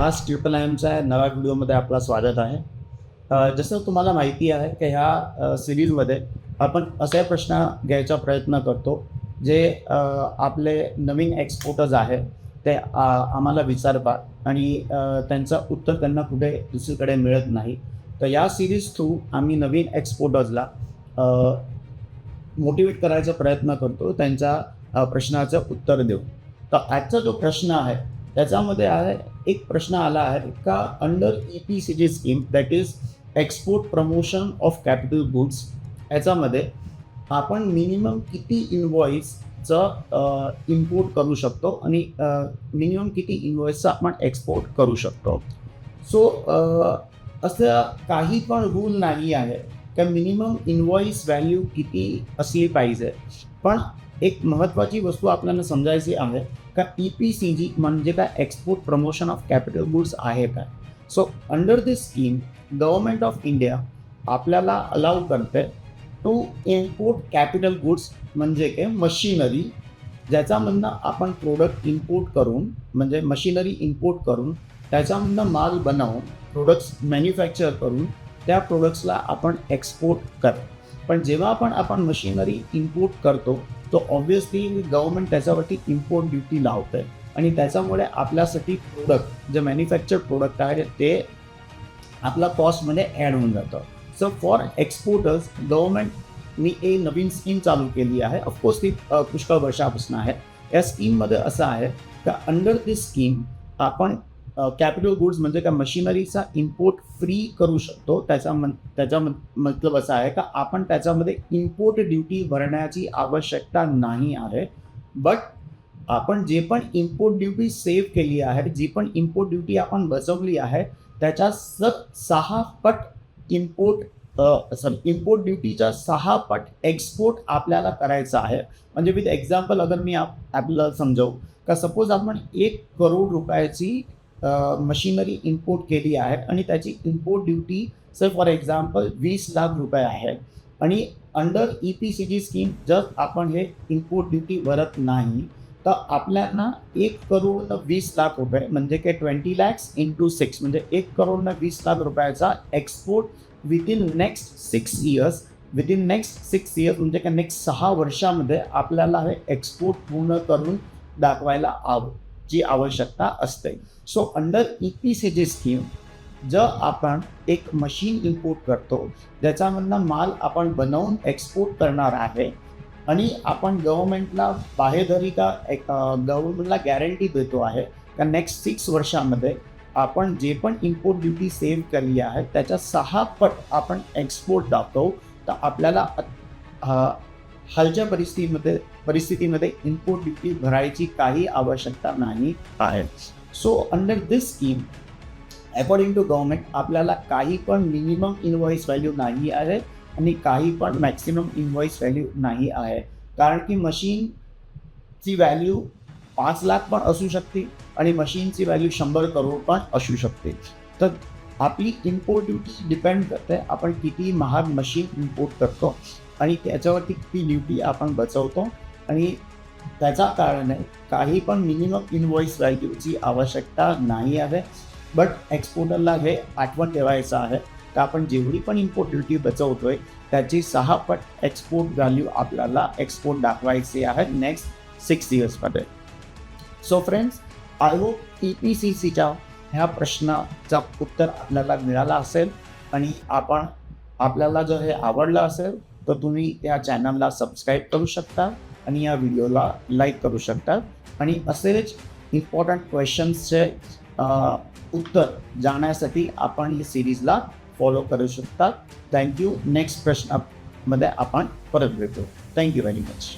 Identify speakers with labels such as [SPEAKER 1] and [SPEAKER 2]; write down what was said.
[SPEAKER 1] Fast triple आयमच्या नव्या व्हिडिओमध्ये आपलं स्वागत आहे. जसं तुम्हाला माहिती आहे की ह्या सिरीजमध्ये आपण असे प्रश्न घ्यायचा प्रयत्न करतो जे आपले नवीन एक्सपोर्टर्स आहेत ते आम्हाला विचारतात आणि त्यांचं उत्तर त्यांना कुठे दुसरीकडे मिळत नाही. तर या सिरीज थ्रू आम्ही नवीन एक्सपोर्टर्सला मोटिवेट करायचा प्रयत्न करतो त्यांच्या प्रश्नाचं उत्तर देऊ. तर आजचा जो प्रश्न आहे त्याच्यामध्ये आहे, एक प्रश्न आला आहे का under EPCG scheme that is export promotion of capital goods, याच्यामध्ये आपण मिनिमम किती इनवॉइसचं इम्पोर्ट करू शकतो आणि मिनिमम किती इनवॉइसचं आपण एक्सपोर्ट करू शकतो. सो असं काही पण रूल नाही आहे का मिनिमम इनवॉइस व्हॅल्यू किती असली पाहिजे. पण एक महत्त्वाची वस्तू आपल्याला समजायची आहे का EPCG म्हणजे काय, export promotion of capital goods आहे काय. So under this scheme government of India आपल्याला अलाउ करते टू इम्पोर्ट कॅपिटल गुड्स म्हणजे काय मशिनरी, ज्याच्यामधनं आपण प्रोडक्ट इम्पोर्ट करून म्हणजे मशिनरी इम्पोर्ट करून त्याच्यामधनं माल बनवून प्रोडक्ट्स मॅन्युफॅक्चर करून त्या प्रोडक्ट्सला आपण एक्सपोर्ट करतो. पण जेव्हा आपण मशिनरी इम्पोर्ट करतो तो ऑब्व्हियसली गव्हर्नमेंट त्याच्यावरती इम्पोर्ट ड्युटी लावतं आहे आणि त्याच्यामुळे आपल्यासाठी प्रोडक्ट जे मॅन्युफॅक्चर्ड प्रोडक्ट आहे ते आपला कॉस्टमध्ये ॲड होऊन जातं. सो फॉर एक्सपोर्टर्स गव्हर्नमेंटनी एक नवीन स्कीम चालू केली आहे. ऑफकोर्स ती पुष्कळ वर्षापासून आहे. या स्कीममध्ये असं आहे का अंडर दिस स्कीम आपण कॅपिटल गुड्स म्हणजे का मशिनरीचा इम्पोर्ट फ्री करू शकतो. त्याचा मतलब असा आहे का आपण त्याच्यामध्ये इम्पोर्ट ड्युटी भरण्याची आवश्यकता नाही आहे. बट आपण जे पण इम्पोर्ट ड्युटी सेव्ह केली आहे, जी पण इम्पोर्ट ड्युटी आपण बचवली आहे त्याच्या 6 पट इम्पोर्ट ड्युटीच्या 6 पट एक्सपोर्ट आपल्याला करायचं आहे. म्हणजे विथ एक्झाम्पल अगर मी आपल्याला समजावू का सपोज आपण 1 करोड रुपयाची मशिनरी इम्पोर्ट केली आहे आणि त्याची import duty for example 20 lakh रुपये आहे आणि अंडर EPCG स्कीम जर आपण हे इम्पोर्ट ड्युटी भरत नाही तर आपल्याला 1 करोड 20 लाख रुपये म्हणजे काय 20 lakhs into 6 म्हणजे 1 करोड 20 लाख रुपयाचा export within next 6 years. Within next 6 years म्हणजे काय नेक्स्ट 6 वर्षामध्ये आपल्याला हे एक्सपोर्ट पूर्ण करून दाखवायला जी आवश्यकता असते. सो अंडर EPCG स्कीम जर आपण एक मशीन इम्पोर्ट करतो ज्याच्यामधनं माल आपण बनवून एक्सपोर्ट करणार आहे आणि आपण गव्हर्नमेंटला बाहेरधरी गव्हर्नमेंटला गॅरंटी देतो आहे का नेक्स्ट 6 वर्षामध्ये आपण जे पण इम्पोर्ट ड्युटी सेव्ह केली आहे त्याच्या 6 पट आपण एक्सपोर्ट दाखवू तर आपल्याला हालच्या परिस्थितीमध्ये इम्पोर्ट ड्युटी भरायची काही आवश्यकता नाही आहे. So under this scheme according to government आपल्याला काही पण मिनिमम इनवॉइस व्हॅल्यू नाही आहे आणि काही पण मॅक्सिमम इनवॉइस व्हॅल्यू नाही आहे. कारण की मशीनची व्हॅल्यू 5 लाख पण असू शकते आणि मशीनची व्हॅल्यू 100 करोड पण असू शकते. तर आपली इम्पोर्ट ड्युटी डिपेंड करते आपण किती महाग मशीन इम्पोर्ट करतो आणि त्याच्यावरती किती ड्युटी आपण बचवतो आणि त्याचा कारण आहे काही पण मिनिमम इनवॉइस व्हॅल्यूची आवश्यकता नाही आहे. बट एक्सपोर्टरला हे आठवण ठेवायचं आहे का आपण जेवढी पण इम्पोर्ट ड्युटी बचवतोय त्याची 6 पट एक्सपोर्ट व्हॅल्यू आपल्याला एक्सपोर्ट दाखवायची आहे नेक्स्ट 6 इयर्समध्ये. सो फ्रेंड्स, आय होप EPCGच्या ह्या प्रश्नाचा उत्तर आपल्याला मिळाला असेल आणि आपल्याला जर हे आवडलं असेल तर तुम्ही या चॅनलला सबस्क्राईब करू शकता आणि या व्हिडिओला लाईक करू शकता आणि असेच इम्पॉर्टंट क्वेश्चन्सचे उत्तर जाण्यासाठी आपण ही सिरीजला फॉलो करू शकता. थँक्यू. नेक्स्ट प्रश्नामध्ये आपण परत भेटू. Thank you very much.